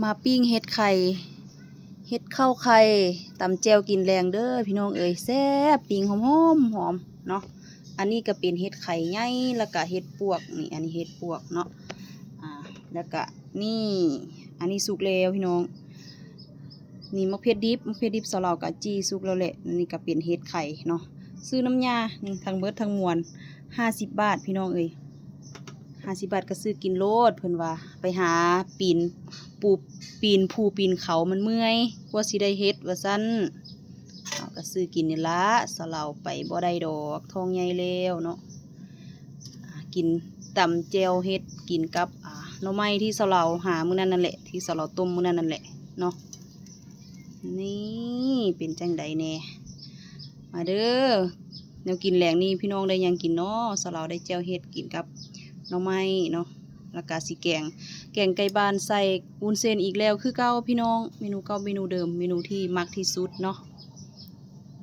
มาปิ้งเห็ดไข่เห็ดข้าวไข่ตำแจ่วกินแรงเด้อพี่น้องเอ๋ยแซ่บปิ้งหอมหอมเนาะอันนี้ก็เป็นเห็ดไข่ใหญ่แล้วก็เห็ดปวกนี่อันนี้เห็ดปวกเนาะแล้วก็นี่อันนี้สุกแล้วพี่น้องนี่มะเขือดิบสลาวกะจีสุกแล้วแหละนี่ก็เป็นเห็ดไข่เนาะซื้อน้ำยานี่ทั้งเบิดทั้งมวล50 บาทพี่น้องเอ๋ย50 บาทก็ซื้อกินโลดเพิ่นว่าไปหาปีนปูปีนภูปีนเขามันเมื่อยกว่าสิได้เฮ็ดว่าซั่นเอาก็ซื้อกินนี่ละสลาวไปบ่ได้ดอกท้องใหญ่แล้วเนาะกินตำแจ่วเฮ็ดกินกับหน่อไม้ที่สลาวหามื้อนั้นนั่นแหละที่สลาวต้มมื้อนั้นนั่นแหละเนาะนี่เป็นจังใดแน่มาเด้อแนวกินแหลงนี่พี่น้องได้ยังกินเนาะสลาวได้แจ่วเฮ็ดกินกับหน่อไม้เนาะแล้วก็สิแกงไก่บ้านใส่วุ้นเส้นอีกแล้วคือเก่าพี่น้องเมนูเก่าเมนูเดิมเมนูที่มักที่สุดเนาะ